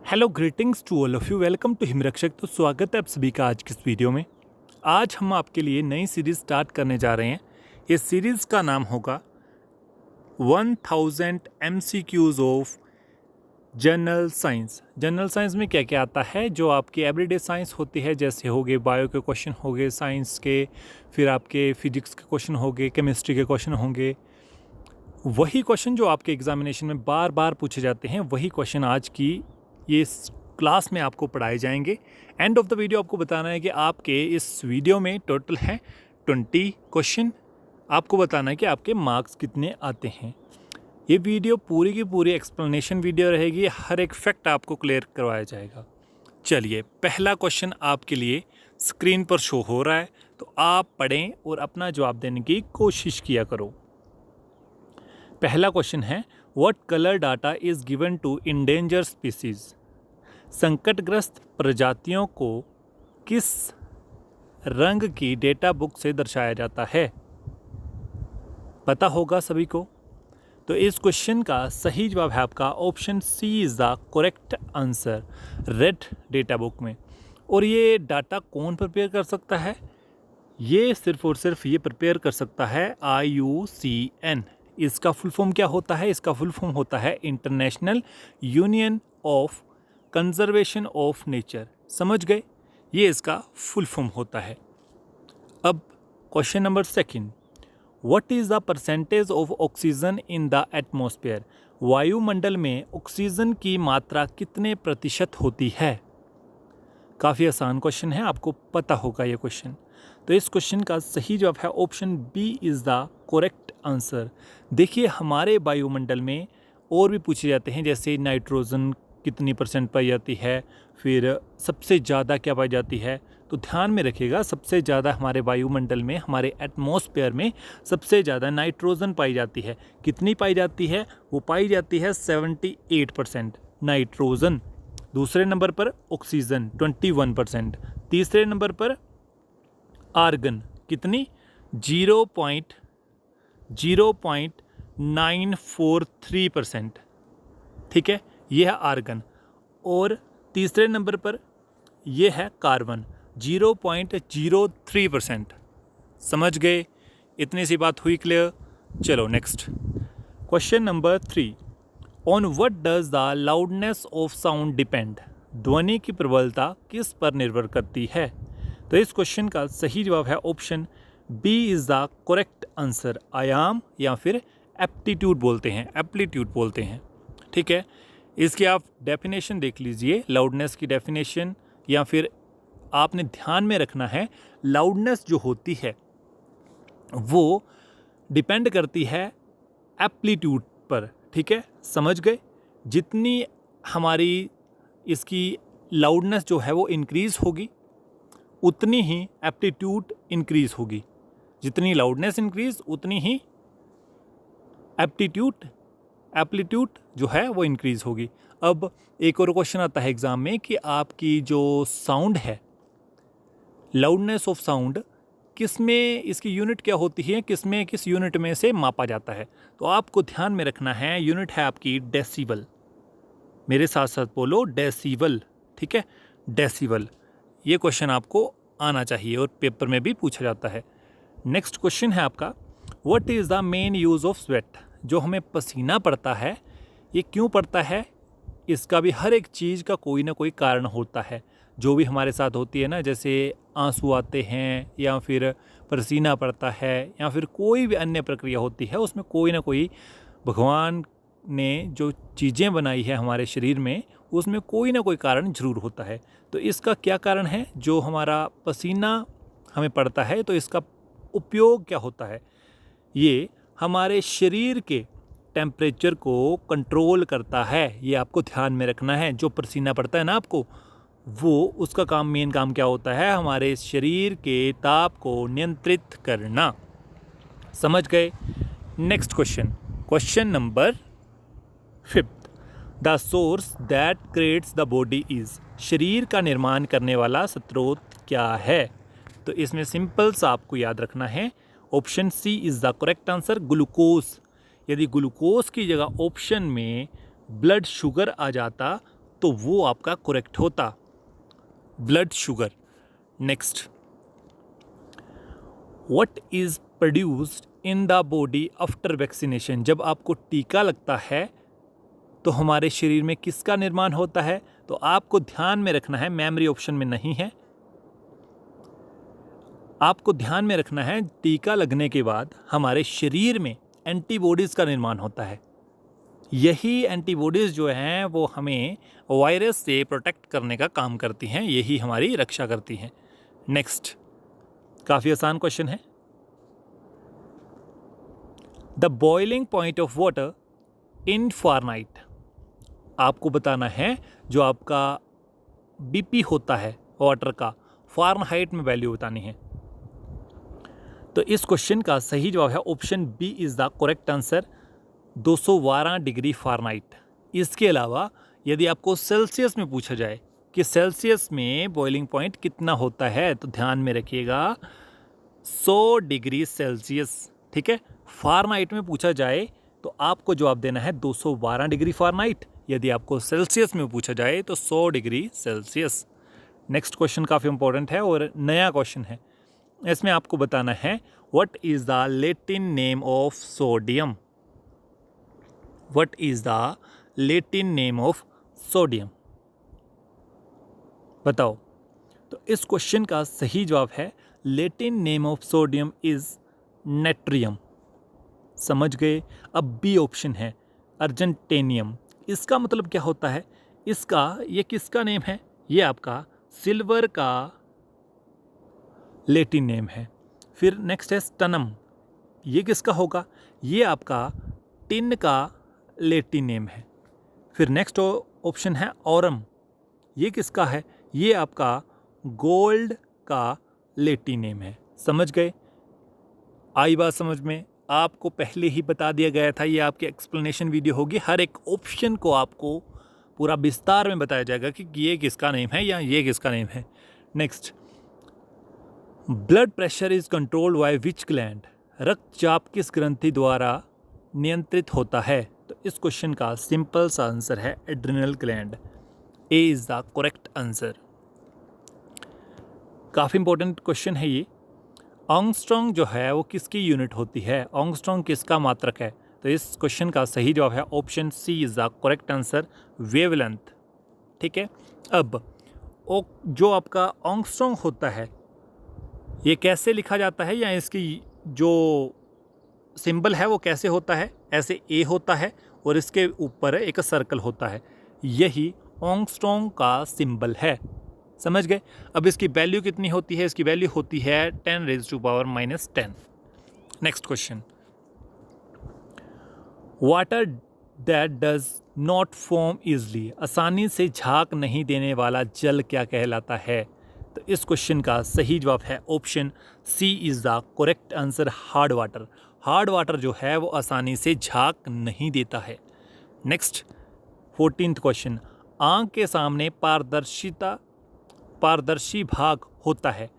Hello greetings to all of you, welcome to Himrakshak. तो स्वागत है आप सभी का आज की इस वीडियो में। आज हम आपके लिए नई सीरीज़ स्टार्ट करने जा रहे हैं। इस सीरीज़ का नाम होगा 1000 MCQs of general science. General science में क्या क्या आता है, जो आपकी एवरीडे साइंस होती है, जैसे हो गए बायो के क्वेश्चन हो गए साइंस के, फिर आपके फिजिक्स के क्वेश्चन हो गए, केमिस्ट्री के क्वेश्चन होंगे। वही क्वेश्चन जो आपके एग्जामिनेशन में बार बार पूछे जाते हैं, वही क्वेश्चन आज की ये क्लास में आपको पढ़ाए जाएंगे। एंड ऑफ द वीडियो आपको बताना है कि आपके इस वीडियो में टोटल है 20 क्वेश्चन। आपको बताना है कि आपके मार्क्स कितने आते हैं। ये वीडियो पूरी की पूरी एक्सप्लेनेशन वीडियो रहेगी, हर एक फैक्ट आपको क्लियर करवाया जाएगा। चलिए, पहला क्वेश्चन आपके लिए स्क्रीन पर शो हो रहा है, तो आप पढ़ें और अपना जवाब देने की कोशिश किया करो। पहला क्वेश्चन है, what colour data is given to endangered species. संकटग्रस्त प्रजातियों को किस रंग की डेटा बुक से दर्शाया जाता है? पता होगा सभी को। तो इस क्वेश्चन का सही जवाब है आपका option C is the correct answer, red data book में। और ये डाटा कौन प्रिपेयर कर सकता है? ये सिर्फ और सिर्फ ये प्रिपेयर कर सकता है IUCN। इसका फुल फॉर्म क्या होता है? इसका फुल फॉर्म होता है international union of conservation of nature. समझ गए? ये इसका फुल फॉर्म होता है। अब question number second, what is the percentage of oxygen in the atmosphere. वायुमंडल में ऑक्सीजन की मात्रा कितने प्रतिशत होती है? काफ़ी आसान क्वेश्चन है, आपको पता होगा ये क्वेश्चन। तो इस क्वेश्चन का सही जवाब है option B is the correct answer. देखिए, हमारे वायुमंडल में और भी पूछे जाते हैं, जैसे नाइट्रोजन कितनी परसेंट पाई जाती है, फिर सबसे ज़्यादा क्या पाई जाती है। तो ध्यान में रखिएगा, सबसे ज़्यादा हमारे वायुमंडल में, हमारे एटमॉस्फेयर में सबसे ज़्यादा नाइट्रोजन पाई जाती है। कितनी पाई जाती है? वो पाई जाती है 78% नाइट्रोजन। दूसरे नंबर पर ऑक्सीजन 21%। तीसरे नंबर पर आर्गन कितनी? 0.943%। ठीक है, ये है आर्गन। और तीसरे नंबर पर ये है कार्बन 0.03%। समझ गए? इतनी सी बात हुई क्लियर। चलो next question number 3, on what does the loudness of sound depend. ध्वनि की प्रबलता किस पर निर्भर करती है? तो इस क्वेश्चन का सही जवाब है option B is the correct answer, आयाम या फिर एप्टीट्यूड बोलते हैं, एप्लीट्यूड बोलते हैं। ठीक है, इसकी आप डेफिनेशन देख लीजिए, लाउडनेस की डेफिनेशन, या फिर आपने ध्यान में रखना है लाउडनेस जो होती है वो डिपेंड करती है एप्लीट्यूड पर। ठीक है, समझ गए? जितनी हमारी इसकी लाउडनेस जो है वो इंक्रीज़ होगी, उतनी ही एप्टीट्यूड इंक्रीज़ होगी। जितनी लाउडनेस इंक्रीज़, उतनी ही एप्लीट्यूड जो है वो इंक्रीज़ होगी। अब एक और क्वेश्चन आता है एग्ज़ाम में कि आपकी जो साउंड है, लाउडनेस ऑफ साउंड, किस में इसकी यूनिट क्या होती है, किस यूनिट में से मापा जाता है? तो आपको ध्यान में रखना है, यूनिट है आपकी डेसिबल। मेरे साथ साथ बोलो डेसिबल। ठीक है, डेसिबल। ये क्वेश्चन आपको आना चाहिए और पेपर में भी पूछा जाता है। नेक्स्ट क्वेश्चन है आपका, what is the main use of sweat. जो हमें पसीना पड़ता है, ये क्यों पड़ता है? इसका भी हर एक चीज़ का कोई ना कोई कारण होता है। जो भी हमारे साथ होती है ना, जैसे आंसू आते हैं, या फिर पसीना पड़ता है, या फिर कोई भी अन्य प्रक्रिया होती है, उसमें कोई ना कोई भगवान ने जो चीज़ें बनाई है हमारे शरीर में, उसमें कोई ना कोई कारण ज़रूर होता है। तो इसका क्या कारण है? जो हमारा पसीना हमें पड़ता है, तो इसका उपयोग क्या होता है? ये हमारे शरीर के टेम्परेचर को कंट्रोल करता है। ये आपको ध्यान में रखना है। जो पसीना पड़ता है ना आपको, वो उसका काम, मेन काम क्या होता है? हमारे शरीर के ताप को नियंत्रित करना। समझ गए? Next question, question number 5, the source that creates the body is. शरीर का निर्माण करने वाला स्रोत क्या है? तो इसमें सिंपल सा आपको याद रखना है, option C is the correct answer, glucose. यदि ग्लूकोज की जगह ऑप्शन में ब्लड शुगर आ जाता तो वो आपका करेक्ट होता, blood sugar. Next, what is produced in the body after vaccination? जब आपको टीका लगता है तो हमारे शरीर में किसका निर्माण होता है? तो आपको ध्यान में रखना है, मेमोरी ऑप्शन में नहीं है, आपको ध्यान में रखना है टीका लगने के बाद हमारे शरीर में एंटीबॉडीज़ का निर्माण होता है। यही एंटीबॉडीज़ जो हैं वो हमें वायरस से प्रोटेक्ट करने का काम करती हैं, यही हमारी रक्षा करती हैं। नेक्स्ट, काफ़ी आसान क्वेश्चन है। The boiling point of water in Fahrenheit, आपको बताना है जो आपका बीपी होता है वाटर का, फ़ारेनहाइट में वैल्यू बतानी है। तो इस क्वेश्चन का सही जवाब है option B is the correct answer, 212 degree Fahrenheit. इसके अलावा यदि आपको सेल्सियस में पूछा जाए कि सेल्सियस में बॉइलिंग पॉइंट कितना होता है, तो ध्यान में रखिएगा 100 डिग्री सेल्सियस, ठीक है। फ़ारेनहाइट में पूछा जाए तो आपको जवाब देना है 212 डिग्री फ़ारेनहाइट। यदि आपको सेल्सियस में पूछा जाए तो 100 डिग्री सेल्सियस। नेक्स्ट क्वेश्चन काफ़ी इंपॉर्टेंट है और नया क्वेश्चन है। इसमें आपको बताना है what is the Latin name of sodium? What is the Latin name of sodium? बताओ। तो इस क्वेश्चन का सही जवाब है Latin name of sodium is natrium. समझ गए? अब बी ऑप्शन है अर्जेंटेनियम। इसका मतलब क्या होता है? ये किसका नेम है? ये आपका सिल्वर का लैटिन नेम है। फिर नेक्स्ट है स्टनम, ये किसका होगा? ये आपका टिन का लैटिन नेम है। फिर नेक्स्ट ऑप्शन है ऑरम, ये किसका है? ये आपका गोल्ड का लैटिन नेम है। समझ गए? आई बात समझ में? आपको पहले ही बता दिया गया था, ये आपकी एक्सप्लेनेशन वीडियो होगी, हर एक ऑप्शन को आपको पूरा विस्तार में बताया जाएगा कि ये किसका नेम है या ये किसका नेम है। Next, blood pressure is controlled by which gland? रक्तचाप किस ग्रंथि द्वारा नियंत्रित होता है? तो इस क्वेश्चन का सिंपल सा आंसर है adrenal gland. A is the correct answer. काफ़ी इंपॉर्टेंट क्वेश्चन है ये। ऑंगस्ट्रॉन्ग जो है वो किसकी यूनिट होती है? ऑंगस्ट्रॉन्ग किसका मात्रक है? तो इस क्वेश्चन का सही जवाब है option C is the correct answer, wavelength. ठीक है। अब जो आपका ऑंगस्ट्रॉन्ग होता है ये कैसे लिखा जाता है, या इसकी जो सिंबल है वो कैसे होता है? ऐसे ए होता है और इसके ऊपर एक सर्कल होता है, यही ऑंगस्ट्रॉन्ग का सिंबल है। समझ गए? अब इसकी वैल्यू कितनी होती है? इसकी वैल्यू होती है 10⁻⁻10। Next question, water that does not form easily, आसानी से झाग नहीं देने वाला जल क्या कहलाता है? तो इस क्वेश्चन का सही जवाब है option C is the correct answer, hard water. Hard water जो है वो आसानी से झाग नहीं देता है। नेक्स्ट 14th क्वेश्चन, आँख के सामने पारदर्शी भाग होता है,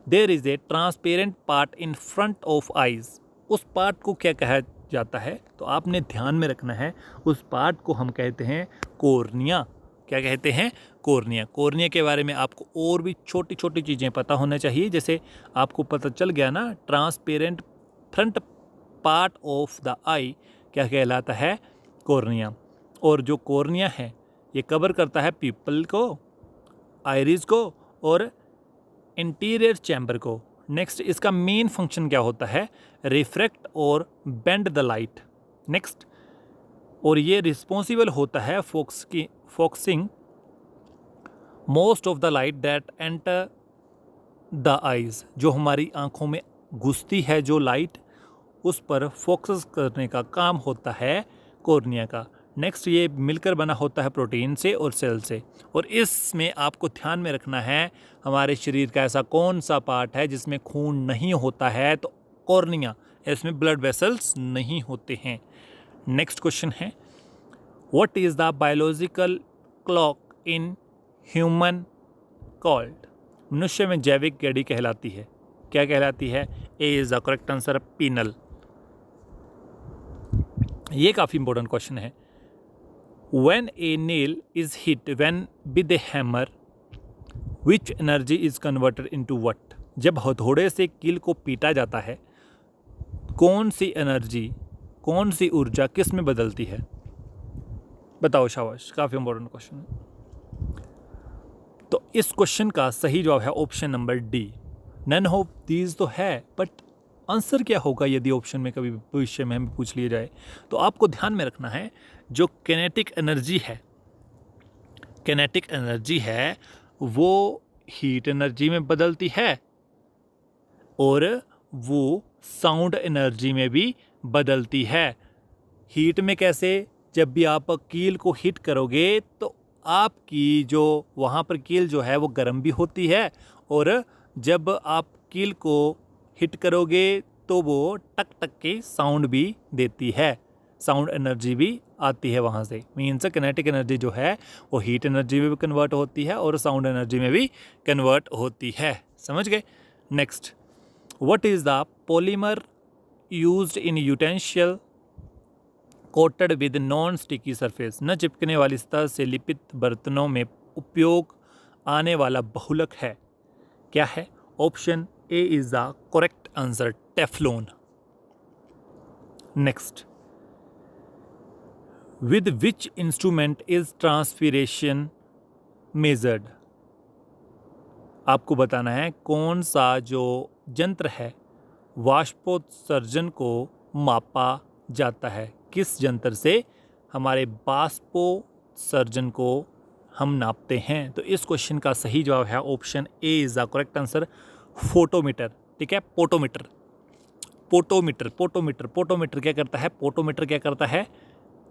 there is a transparent part in front of eyes, उस पार्ट को क्या कहा जाता है? तो आपने ध्यान में रखना है, उस पार्ट को हम कहते हैं कॉर्निया। क्या कहते हैं? कॉर्निया। कॉर्निया के बारे में आपको और भी छोटी छोटी चीज़ें पता होना चाहिए, जैसे आपको पता चल गया ना transparent front part of the eye क्या कहलाता है? कॉर्निया। और जो कॉर्निया है ये कवर करता है पीपल को, आइरिस को और इंटीरियर चैम्बर को। नेक्स्ट, इसका मेन फंक्शन क्या होता है? रिफ्रैक्ट और बेंड द लाइट। नेक्स्ट, और ये रिस्पॉन्सिबल होता है focusing most of the light that enter the eyes, जो हमारी आँखों में घुसती है जो लाइट, उस पर फोकस करने का काम होता है कॉर्निया का। नेक्स्ट, ये मिलकर बना होता है प्रोटीन से और सेल से। और इसमें आपको ध्यान में रखना है हमारे शरीर का ऐसा कौन सा पार्ट है जिसमें खून नहीं होता है? तो कॉर्निया, इसमें ब्लड वेसल्स नहीं होते हैं। नेक्स्ट क्वेश्चन है, what is the biological clock in human called? मनुष्य में जैविक घड़ी कहलाती है, क्या कहलाती है? A is the correct answer, pineal. ये काफ़ी इंपॉर्टेंट क्वेश्चन है। When a nail is hit with a hammer, which energy is converted into what? जब हथौड़े से कील को पीटा जाता है, कौन सी एनर्जी, कौन सी ऊर्जा किस में बदलती है? बताओ शाबाश, काफ़ी इंपॉर्टेंट क्वेश्चन है। तो इस क्वेश्चन का सही जवाब है option number D. None of these तो है, बट आंसर क्या होगा यदि ऑप्शन में कभी भविष्य में हमें पूछ लिया जाए? तो आपको ध्यान में रखना है, जो किनेटिक एनर्जी है वो हीट एनर्जी में बदलती है और वो साउंड एनर्जी में भी बदलती है। हीट में कैसे? जब भी आप कील को हिट करोगे तो आपकी जो वहाँ पर कील जो है वो गर्म भी होती है, और जब आप कील को हिट करोगे तो वो टक टक के साउंड भी देती है, साउंड एनर्जी भी आती है वहाँ से। मीन्स किनेटिक एनर्जी जो है वो हीट एनर्जी में भी कन्वर्ट होती है और साउंड एनर्जी में भी कन्वर्ट होती है। समझ गए? Next, what is the polymer used in utensil coated with non sticky surface? न चिपकने वाली सतह से लिपित बर्तनों में उपयोग आने वाला बहुलक है, क्या है? Option A is the correct answer, Teflon. Next, with which instrument is transpiration measured? आपको बताना है कौन सा जो यंत्र है वाष्पोत्सर्जन को मापा जाता है, किस यंत्र से हमारे बाष्पोत्सर्जन को हम नापते हैं? तो इस क्वेश्चन का सही जवाब है option A is the correct answer, photometer. ठीक है, पोटोमीटर क्या करता है? पोटोमीटर क्या करता है?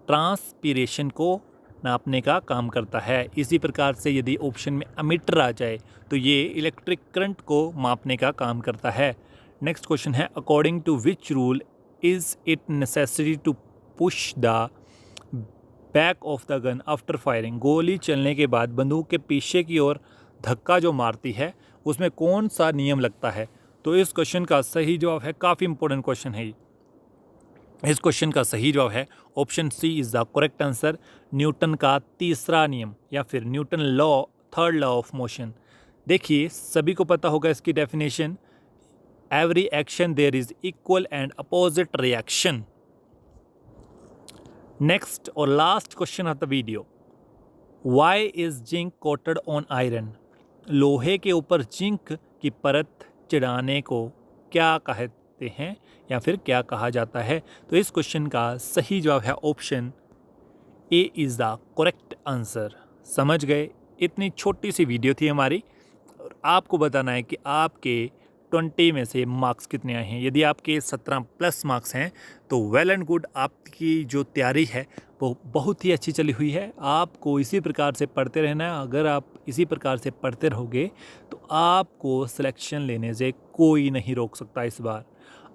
ट्रांसपीरेशन को नापने का काम करता है। इसी प्रकार से यदि ऑप्शन में अमीटर आ जाए तो ये इलेक्ट्रिक करंट को मापने का काम करता है। नेक्स्ट क्वेश्चन है, according to which rule is it necessary to push the back of the gun after firing? गोली चलने के बाद बंदूक के पीछे की ओर धक्का जो मारती है उसमें कौन सा नियम लगता है? तो इस क्वेश्चन का सही जवाब है, काफ़ी इंपॉर्टेंट क्वेश्चन है, इस क्वेश्चन का सही जवाब है option C is the correct answer, Newton का तीसरा नियम या फिर Newton law, third law of motion. देखिए, सभी को पता होगा इसकी definition, every action there is equal and opposite reaction. Next और last question of the video, why is zinc coated on iron? लोहे के ऊपर जिंक की परत चढ़ाने को क्या कहते हैं या फिर क्या कहा जाता है? तो इस क्वेश्चन का सही जवाब है option A is the correct answer. समझ गए? इतनी छोटी सी वीडियो थी हमारी, और आपको बताना है कि आपके 20 में से मार्क्स कितने आए हैं। यदि आपके 17+ मार्क्स हैं तो वेल एंड गुड, आपकी जो तैयारी है वो बहुत ही अच्छी चली हुई है। आपको इसी प्रकार से पढ़ते रहना है। अगर आप इसी प्रकार से पढ़ते रहोगे तो आपको सिलेक्शन लेने से कोई नहीं रोक सकता। इस बार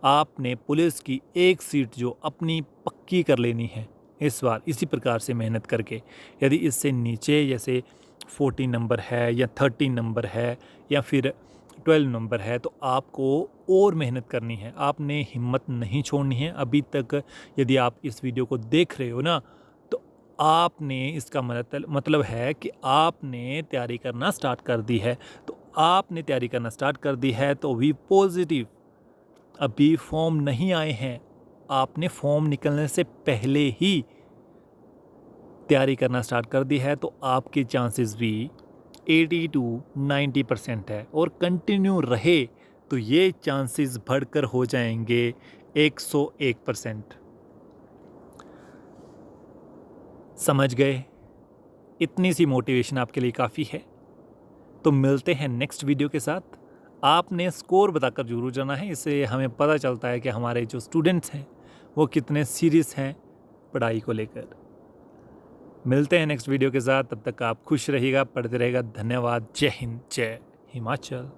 आपने पुलिस की एक सीट जो अपनी पक्की कर लेनी है इस बार, इसी प्रकार से मेहनत करके। यदि इससे नीचे जैसे 14 नंबर है या 13 नंबर है या फिर 12 नंबर है तो आपको और मेहनत करनी है, आपने हिम्मत नहीं छोड़नी है। अभी तक यदि आप इस वीडियो को देख रहे हो ना, तो आपने, इसका मतलब है कि आपने तैयारी करना स्टार्ट कर दी है। तो आपने तैयारी करना स्टार्ट कर दी है तो वी पॉजिटिव, अभी फॉर्म नहीं आए हैं, आपने फॉर्म निकलने से पहले ही तैयारी करना स्टार्ट कर दी है, तो आपके चांसेस भी 80 to 90% है, और कंटिन्यू रहे तो ये चांसेस बढ़कर हो जाएंगे 101%। समझ गए? इतनी सी मोटिवेशन आपके लिए काफ़ी है। तो मिलते हैं नेक्स्ट वीडियो के साथ। आपने स्कोर बताकर जरूर जाना है, इससे हमें पता चलता है कि हमारे जो स्टूडेंट्स हैं वो कितने सीरियस हैं पढ़ाई को लेकर। मिलते हैं नेक्स्ट वीडियो के साथ, तब तक आप खुश रहिएगा, पढ़ते रहेगा। धन्यवाद। जय हिंद, जय हिमाचल।